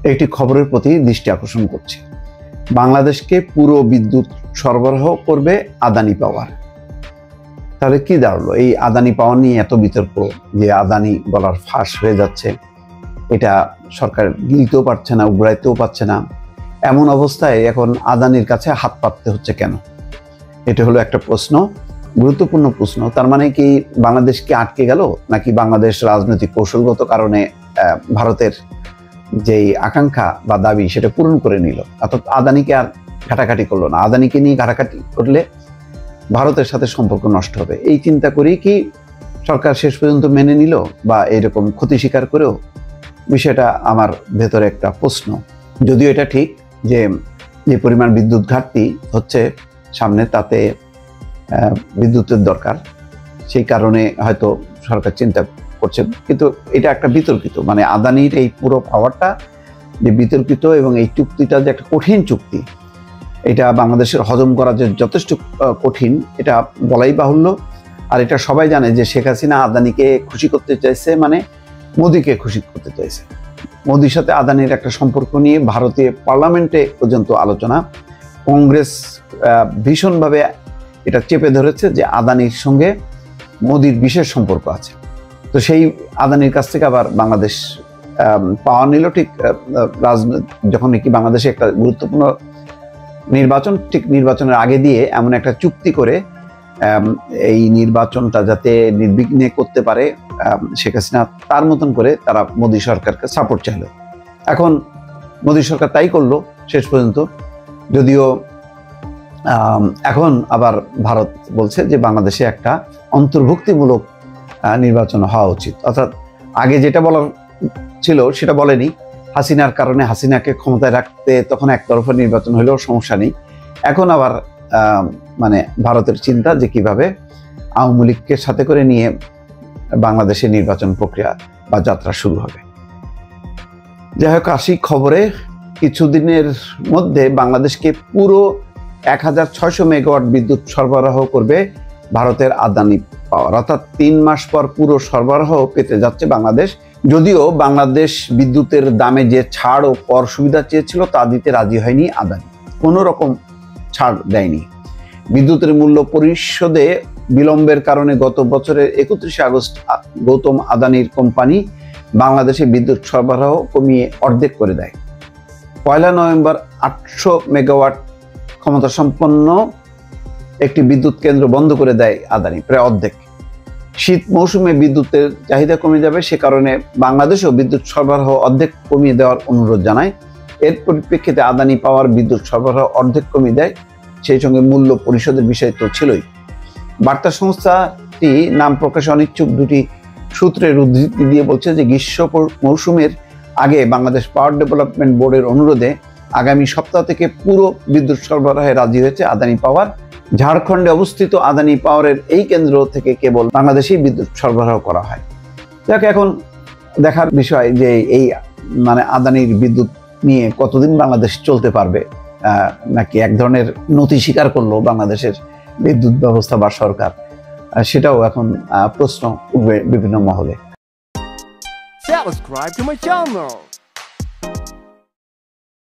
একটি খবরের প্রতি দৃষ্টি আকর্ষণ করছি। বাংলাদেশকে পুরো বিদ্যুৎ সরবরাহ করবে আদানি পাওয়ার। তাহলে কি দাঁড়ালো? এই আদানি পাওয়ার নিয়ে এত বিতর্ক যে আদানি বলার ফাঁস হয়ে যাচ্ছে, এটা সরকার গিলতেও পারছে না, উগড়াইতেও পারছে না। এমন অবস্থায় এখন আদানির কাছে হাত পাততে হচ্ছে কেন? এটা হলো একটা প্রশ্ন, গুরুত্বপূর্ণ প্রশ্ন। তার মানে কি বাংলাদেশ কি আটকে গেল, নাকি বাংলাদেশ রাজনৈতিক কৌশলগত কারণে ভারতের যেই আকাঙ্ক্ষা বা দাবি সেটা পূরণ করে নিল, অর্থাৎ আদানিকে আর ঘাটাঘাটি করলো না? আদানিকে নিয়ে ঘাটাঘাটি করলে ভারতের সাথে সম্পর্ক নষ্ট হবে, এই চিন্তা করেই কি সরকার শেষ পর্যন্ত মেনে নিল, বা এরকম ক্ষতি স্বীকার করেও? বিষয়টা আমার ভেতরে একটা প্রশ্ন। যদিও এটা ঠিক যে যে পরিমাণ বিদ্যুৎ ঘাটতি হচ্ছে সামনে, তাতে বিদ্যুতের দরকার, সেই কারণে হয়তো সরকার চিন্তা করছে। কিন্তু এটা একটা বিতর্কিত, মানে আদানির এই পুরো পাওয়ারটা যে বিতর্কিত, এবং এই চুক্তিটা যে একটা কঠিন চুক্তি, এটা বাংলাদেশের হজম করা যে যথেষ্ট কঠিন, এটা বলাই বাহুল্য। আর এটা সবাই জানে যে শেখ হাসিনা আদানিকে খুশি করতে চাইছে, মানে মোদিকে খুশি করতে চাইছে। মোদির সাথে আদানির একটা সম্পর্ক নিয়ে ভারতীয় পার্লামেন্টে পর্যন্ত আলোচনা। কংগ্রেস ভীষণভাবে এটা চেপে ধরেছে যে আদানির সঙ্গে মোদির বিশেষ সম্পর্ক আছে। তো সেই আদানির কাছ থেকে আবার বাংলাদেশ পাওয়া নিল, ঠিক যখন নাকি বাংলাদেশে একটা গুরুত্বপূর্ণ নির্বাচন, ঠিক নির্বাচনের আগে দিয়ে এমন একটা চুক্তি করে এই নির্বাচনটা যাতে নির্বিঘ্নে করতে পারে শেখ হাসিনা, তার মতন করে তারা মোদী সরকারকে সাপোর্ট চাইল। এখন মোদী সরকার তাই করলো শেষ পর্যন্ত। যদিও এখন আবার ভারত বলছে যে বাংলাদেশে একটা অন্তর্ভুক্তিমূলক নির্বাচন হওয়া উচিত, অর্থাৎ আগে যেটা বলার ছিল সেটা বলেনি। হাসিনার কারণে হাসিনাকে ক্ষমতায় রাখতে তখন একতরফা নির্বাচন হলেও সমস্যা নেই। এখন আবার মানে ভারতের চিন্তা যে কিভাবে আওয়ামী লীগকে সাথে করে নিয়ে বাংলাদেশের নির্বাচন প্রক্রিয়া বা যাত্রা শুরু হবে। যাই হোক, আসি খবরে। কিছুদিনের মধ্যে বাংলাদেশকে পুরো 1600 মেগাওয়াট বিদ্যুৎ সরবরাহ করবে ভারতের আদানি পাওয়ার, অর্থাৎ 3 মাস পর পুরো সরবরাহ পেতে যাচ্ছে বাংলাদেশ। যদিও বাংলাদেশ বিদ্যুতের দামে যে ছাড় ও কর সুবিধা চেয়েছিল তা দিতে রাজি হয়নি আদানি, কোনো রকম ছাড় দেয়নি। বিদ্যুতের মূল্য পরিশোধে বিলম্বের কারণে গত বছরের 31 আগস্ট গৌতম আদানির কোম্পানি বাংলাদেশে বিদ্যুৎ সরবরাহ কমিয়ে অর্ধেক করে দেয়। 1 নভেম্বর 800 মেগাওয়াট ক্ষমতা সম্পন্ন একটি বিদ্যুৎ কেন্দ্র বন্ধ করে দেয় আদানি, প্রায় অর্ধেক। শীত মৌসুমে বিদ্যুতের চাহিদা কমে যাবে, সে কারণে বাংলাদেশেও বিদ্যুৎ সরবরাহ অর্ধেক কমিয়ে দেওয়ার অনুরোধ জানায়। এর পরিপ্রেক্ষিতে আদানি পাওয়ার বিদ্যুৎ সরবরাহ অর্ধেক কমিয়ে দেয়, সেই সঙ্গে মূল্য পরিশোধের বিষয় তো ছিলই। বার্তা সংস্থাটি নাম প্রকাশে অনিচ্ছুক দুটি সূত্রের উদ্ধৃতি দিয়ে বলছে যে গ্রীষ্ম মৌসুমের আগে বাংলাদেশ পাওয়ার ডেভেলপমেন্ট বোর্ডের অনুরোধে আগামী সপ্তাহ থেকে পুরো বিদ্যুৎ সরবরাহে রাজি হয়েছে আদানি পাওয়ার। ঝাড়খণ্ডে অবস্থিত আদানি পাওয়ারের এই কেন্দ্র থেকে কেবল বাংলাদেশেই বিদ্যুৎ সরবরাহ করা হয়। যাকে এখন দেখার বিষয় যে এই মানে আদানির বিদ্যুৎ নিয়ে কতদিন বাংলাদেশ চলতে পারবে, নাকি এক ধরনের নতি স্বীকার করলো বাংলাদেশের বিদ্যুৎ ব্যবস্থা বা সরকার, সেটাও এখন প্রশ্ন উঠবে বিভিন্ন মহলে। Subscribe to my channel.